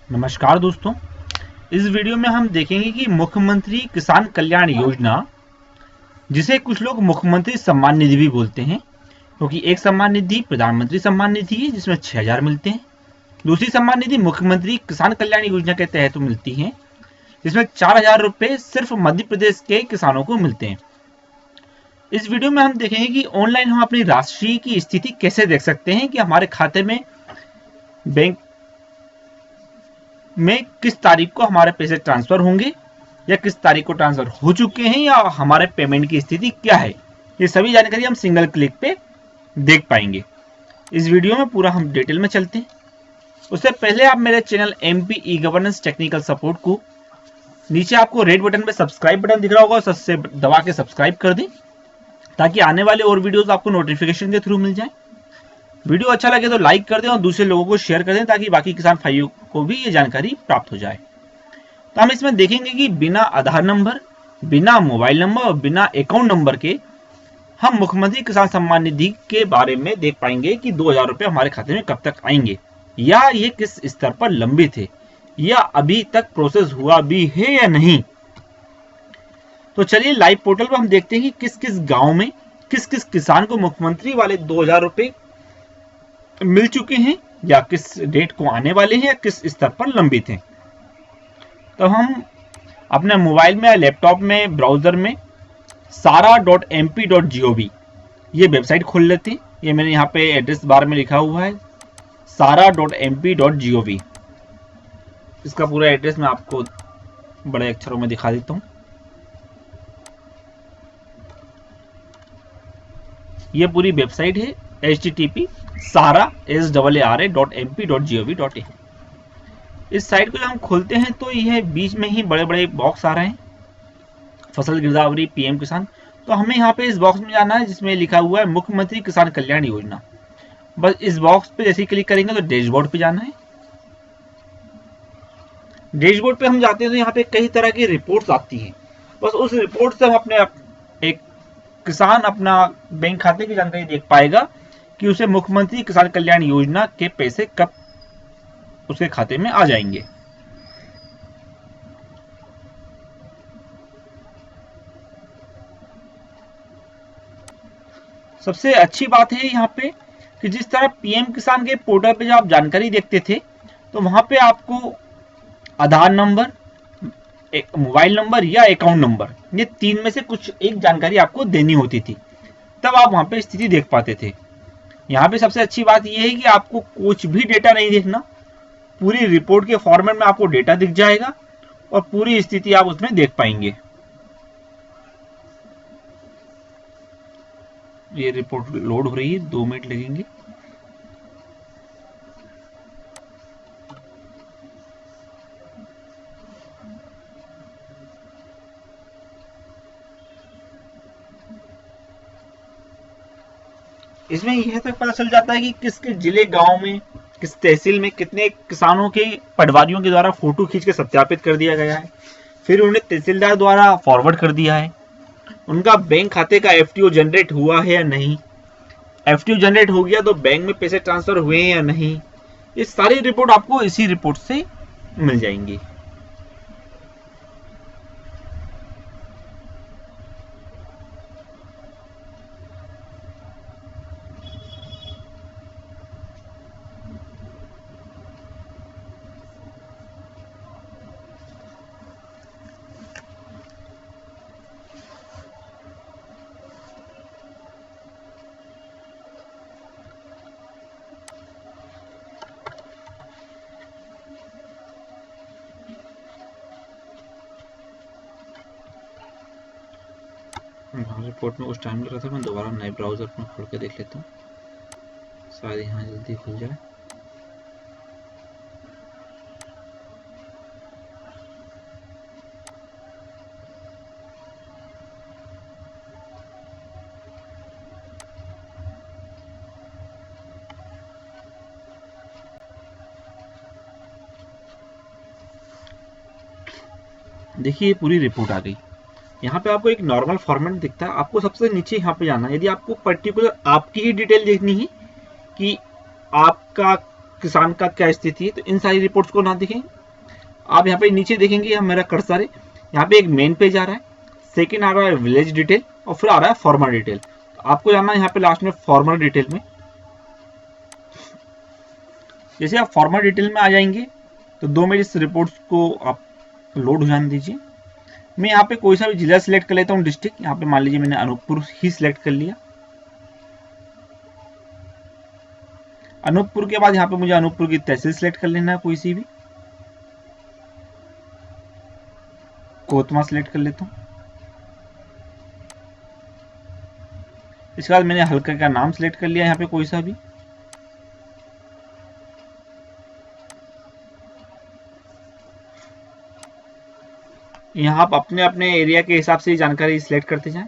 नमस्कार दोस्तों, इस वीडियो में हम देखेंगे कि मुख्यमंत्री किसान कल्याण योजना, जिसे कुछ लोग मुख्यमंत्री सम्मान निधि भी बोलते हैं, क्योंकि एक सम्मान निधि प्रधानमंत्री सम्मान निधि है जिसमें 6,000 मिलते हैं। दूसरी सम्मान निधि मुख्यमंत्री किसान कल्याण योजना के तहत मिलती है, जिसमें 4,000 रुपए सिर्फ मध्य प्रदेश के किसानों को मिलते हैं। इस वीडियो में हम देखेंगे कि ऑनलाइन हम अपनी राशि की स्थिति कैसे देख सकते हैं कि हमारे खाते में बैंक में किस तारीख को हमारे पैसे ट्रांसफर होंगे या किस तारीख को ट्रांसफर हो चुके हैं या हमारे पेमेंट की स्थिति क्या है। ये सभी जानकारी हम सिंगल क्लिक पे देख पाएंगे। इस वीडियो में पूरा हम डिटेल में चलते हैं। उससे पहले आप मेरे channel MP e governance technical support को नीचे आपको रेड बटन पे सब्सक्राइब बटन दिख रहा होगा, सबसे दबा के सब्सक्राइब कर दें ताकि आने वाले और वीडियोस आपको नोटिफिकेशन के थ्रू मिल जाए। वीडियो अच्छा लगे तो लाइक कर दें और दूसरे लोगों को शेयर कर दें ताकि बाकी किसान भाइयों को भी ये जानकारी प्राप्त हो जाए। तो हम इसमें देखेंगे कि बिना आधार नंबर, बिना मोबाइल नंबर और बिना अकाउंट नंबर के हम मुख्यमंत्री किसान सम्मान निधि के बारे में देख पाएंगे कि 2,000 रुपए हमारे खाते में कब तक आएंगे, या ये किस स्तर पर लंबित है, या अभी तक प्रोसेस हुआ भी है या नहीं। तो चलिए लाइव पोर्टल पर हम देखते हैं कि किस किस गांव में किस किस किसान को मुख्यमंत्री वाले 2,000 रुपए मिल चुके हैं या किस डेट को आने वाले हैं या किस स्तर पर लंबित हैं। तो हम अपने मोबाइल में या लैपटॉप में ब्राउजर में sara.mp.gov ये वेबसाइट खोल लेते हैं। ये मैंने यहाँ पे एड्रेस बार में लिखा हुआ है sara.mp.gov। इसका पूरा एड्रेस मैं आपको बड़े अक्षरों में दिखा देता हूँ। ये पूरी वेबसाइट है http://sara.mp.gov.in। इस साइट को जब हम खोलते हैं तो यह बीच में ही बड़े बड़े बॉक्स आ रहे हैं, फसल गिरदावरी, PM किसान। तो हमें यहाँ पे इस बॉक्स में जाना है जिसमें लिखा हुआ है मुख्यमंत्री किसान कल्याण योजना। बस इस बॉक्स पे जैसे ही क्लिक करेंगे तो डैशबोर्ड पे जाना है। डैशबोर्ड पे हम जाते हैं तो यहाँ पे कई तरह की रिपोर्ट्स आती हैं। बस उस रिपोर्ट से हम अपने एक किसान अपना बैंक खाते की जानकारी देख पाएगा कि उसे मुख्यमंत्री किसान कल्याण योजना के पैसे कब उसके खाते में आ जाएंगे। सबसे अच्छी बात है यहाँ पे कि जिस तरह PM किसान के पोर्टल पे जब आप जानकारी देखते थे तो वहां पे आपको आधार नंबर, एक मोबाइल नंबर या अकाउंट नंबर, ये तीन में से कुछ एक जानकारी आपको देनी होती थी, तब आप वहां पे स्थिति देख पाते थे। यहाँ पे सबसे अच्छी बात यह है कि आपको कुछ भी डेटा नहीं देखना, पूरी रिपोर्ट के फॉर्मेट में आपको डेटा दिख जाएगा और पूरी स्थिति आप उसमें देख पाएंगे। ये रिपोर्ट लोड हो रही है, 2 मिनट लगेंगे। इसमें यह तक पता चल जाता है कि किसके जिले, गांव में, किस तहसील में कितने किसानों के पटवारियों के द्वारा फोटो खींच के सत्यापित कर दिया गया है, फिर उन्हें तहसीलदार द्वारा फॉरवर्ड कर दिया है। उनका बैंक खाते का FTO जनरेट हुआ है या नहीं, FTO जनरेट हो गया तो बैंक में पैसे ट्रांसफर हुए हैं या नहीं, ये सारी रिपोर्ट आपको इसी रिपोर्ट से मिल जाएंगी। रिपोर्ट में कुछ टाइम लग रहा था, मैं दोबारा नए ब्राउजर में खोल के देख लेता हूँ, शायद यहाँ जल्दी खुल जाए। देखिए ये पूरी रिपोर्ट आ गई। यहाँ पे आपको एक नॉर्मल फॉर्मेट दिखता है, आपको सबसे नीचे यहाँ पे जाना है। यदि आपको पर्टिकुलर आपकी ही डिटेल देखनी है कि आपका किसान का क्या स्थिति है, तो इन सारी रिपोर्ट्स को ना देखें, आप यहाँ पे नीचे देखेंगे, हम मेरा कर्सर है, यहाँ पे एक मेन पेज आ रहा है, सेकंड आ रहा है विलेज डिटेल और फिर आ रहा है फार्मर डिटेल। तो आपको जाना है यहाँ पे लास्ट में फार्मर डिटेल में। जैसे आप फार्मर डिटेल में आ जाएंगे तो 2 मिनट इस रिपोर्ट्स को आप लोड हो जाने दीजिए। मैं यहाँ पे कोई सा भी जिला सिलेक्ट कर लेता हूँ, डिस्ट्रिक्ट। यहाँ पे मान लीजिए मैंने अनूपपुर ही सिलेक्ट कर लिया। अनूपपुर के बाद यहाँ पे मुझे अनूपपुर की तहसील सिलेक्ट कर लेना है, कोई सी भी। कोतमा सिलेक्ट कर लेता हूँ। इसके बाद मैंने हल्का का नाम सिलेक्ट कर लिया यहाँ पे कोई सा भी। यहाँ आप अपने अपने एरिया के हिसाब से जानकारी सिलेक्ट करते जाएं।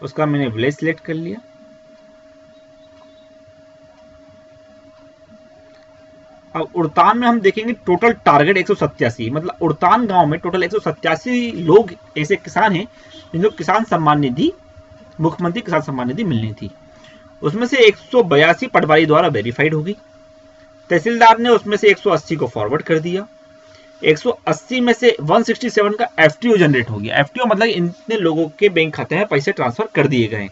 उसका मैंने विलेज सिलेक्ट कर लिया। अब उड़तान में हम देखेंगे टोटल टारगेट 187, मतलब उड़तान गांव में टोटल 187 लोग ऐसे किसान हैं जिनको किसान सम्मान निधि, मुख्यमंत्री किसान सम्मान निधि मिलनी थी। उसमें से 182 पटवारी द्वारा वेरीफाइड होगी। तहसीलदार ने उसमें से 180 को फॉरवर्ड कर दिया। 180 में से 167 का एफटीओ जनरेट हो गया। एफटीओ मतलब इतने लोगों के बैंक खाते में पैसे ट्रांसफर कर दिए गए।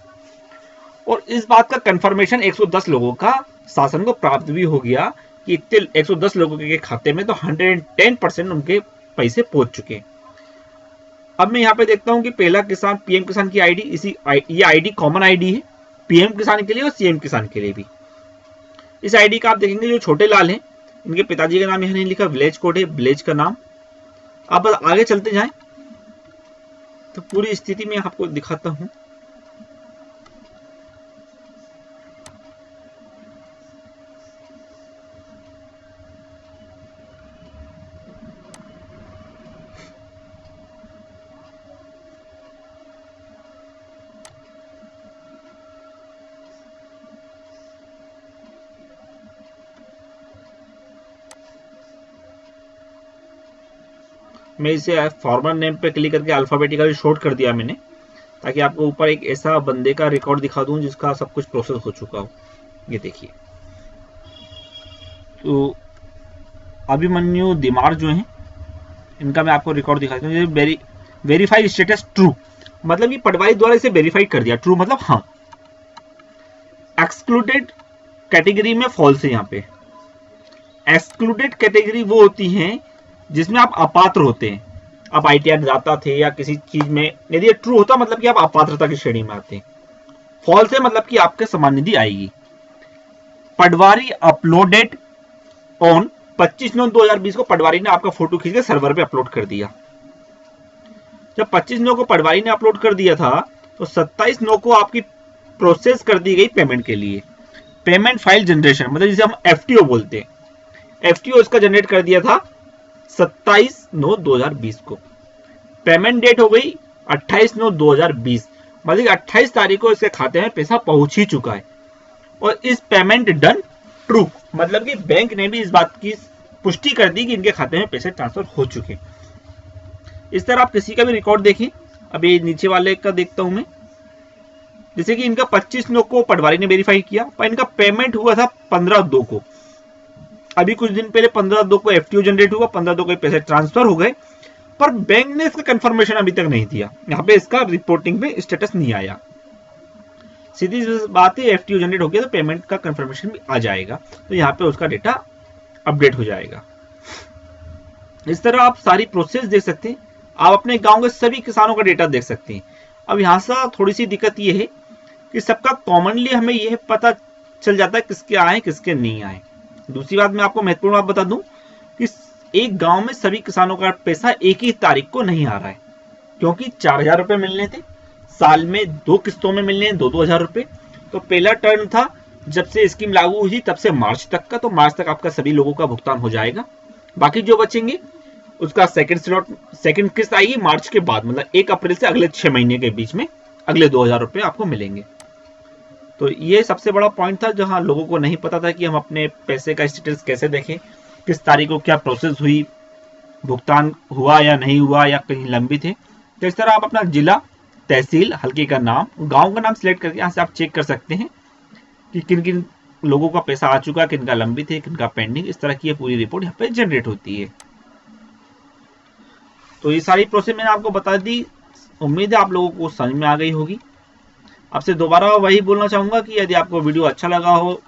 और इस बात का कंफर्मेशन 110 लोगों का शासन को प्राप्त भी हो गया कि इतने 110 लोगों के खाते में तो 110% उनके पैसे पहुंच चुके। अब मैं यहाँ पे देखता हूँ कि पहला किसान पीएम किसान की आईडी, ये आईडी कॉमन आईडी है पीएम किसान के लिए और सीएम किसान के लिए भी। इस आईडी का आप देखेंगे जो छोटे लाल हैं, इनके पिताजी का नाम यहाँ नहीं लिखा, विलेज कोड है, विलेज का नाम। आप बस आगे चलते जाएं तो पूरी स्थिति में आपको दिखाता हूं। मैं इसे फॉर्मर नेम पे क्लिक करके अल्फाबेटिकली शॉर्ट कर दिया मैंने, ताकि आपको ऊपर एक ऐसा बंदे का रिकॉर्ड दिखा दूं जिसका सब कुछ प्रोसेस हो चुका हो। ये देखिए, तो अभिमन्यु दिमार जो है, इनका मैं आपको रिकॉर्ड दिखाता हूँ। वेरीफाइड स्टेटस ट्रू, मतलब ये पटवारी द्वारा इसे वेरीफाइड कर दिया। ट्रू मतलब हाँ। एक्सक्लूडेड कैटेगरी में फॉल्स है। यहाँ पे एक्सक्लूडेड कैटेगरी वो होती हैं जिसमें आप अपात्र होते हैं, आप आईटीआर दाता थे या किसी चीज में। यदि ये ट्रू होता मतलब कि आप अपात्रता की श्रेणी में आते हैं। फॉल्स है मतलब कि आपके सम्मान निधि आएगी। पटवारी अपलोडेड ऑन 25/9/2020 को पटवारी ने आपका फोटो खींच के सर्वर पे अपलोड कर दिया। जब 25/9 को पटवारी ने अपलोड कर दिया था तो 27/9 को आपकी प्रोसेस कर दी गई पेमेंट के लिए। पेमेंट फाइल जनरेशन मतलब जिसे हम एफटीओ बोलते हैं, एफटीओ इसका जनरेट कर दिया था 27/9/2020 को। पेमेंट डेट हो गई 28/9/2020, मतलब 28 तारीख को इसके खाते में पैसा पहुंच ही चुका है। और इस पेमेंट डन ट्रू, मतलब कि बैंक ने भी इस बात की पुष्टि कर दी कि इनके खाते में पैसे ट्रांसफर हो चुके। इस तरह आप किसी का भी रिकॉर्ड देखें। अभी नीचे वाले का देखता हूं मैं, जैसे कि इनका 25/9 को पटवारी ने वेरीफाई किया, पर इनका पेमेंट हुआ था 15/2 को। अभी कुछ दिन पहले 15/2 को एफटीओ जनरेट हुआ, 15/2 को पैसे ट्रांसफर हो गए, पर बैंक ने इसका कंफर्मेशन अभी तक नहीं दिया। यहाँ पे इसका रिपोर्टिंग में स्टेटस नहीं आया। सीधी बात है, एफटीओ जनरेट हो गया तो पेमेंट का कंफर्मेशन भी आ जाएगा, तो यहाँ पे उसका डेटा अपडेट हो जाएगा। इस तरह आप सारी प्रोसेस देख सकते हैं। आप अपने गांव के सभी किसानों का डेटा देख सकते हैं। अब यहाँ से थोड़ी सी दिक्कत ये है कि सबका कॉमनली हमें यह पता चल जाता है किसके आए किसके नहीं आए। दूसरी बात मैं आपको महत्वपूर्ण बात बता दूं कि एक गांव में सभी किसानों का पैसा एक ही तारीख को नहीं आ रहा है, क्योंकि 4,000 रुपए मिलने थे, साल में 2 किस्तों में मिलने हैं 2-2 हजार रुपए। तो पहला टर्न था जब से स्कीम लागू हुई तब से मार्च तक का, तो मार्च तक आपका सभी लोगों का भुगतान हो जाएगा। बाकी जो बचेंगे उसका सेकंड किस्त आएगी मार्च के बाद, मतलब 1 अप्रैल से अगले 6 महीने के बीच में अगले 2,000 रुपए आपको मिलेंगे। तो ये सबसे बड़ा पॉइंट था जहां लोगों को नहीं पता था कि हम अपने पैसे का स्टेटस कैसे देखें, किस तारीख को क्या प्रोसेस हुई, भुगतान हुआ या नहीं हुआ या कहीं लंबित है। तो इस तरह आप अपना जिला, तहसील, हल्के का नाम, गांव का नाम सिलेक्ट करके यहाँ से आप चेक कर सकते हैं कि किन किन लोगों का पैसा आ चुका, किन का लंबित है, किन का पेंडिंग। इस तरह की ये पूरी रिपोर्ट यहाँ पे जनरेट होती है। तो ये सारी प्रोसेस मैंने आपको बता दी, उम्मीद है आप लोगों को समझ में आ गई होगी। आपसे दोबारा वही बोलना चाहूंगा कि यदि आपको वीडियो अच्छा लगा हो,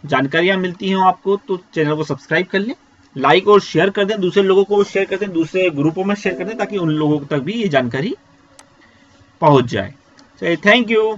जानकारियां मिलती हो आपको, तो चैनल को सब्सक्राइब कर लें, लाइक और शेयर कर दें, दूसरे लोगों को शेयर कर दें, दूसरे ग्रुपों में शेयर कर दें, ताकि उन लोगों तक भी ये जानकारी पहुंच जाए। चलिए, थैंक यू।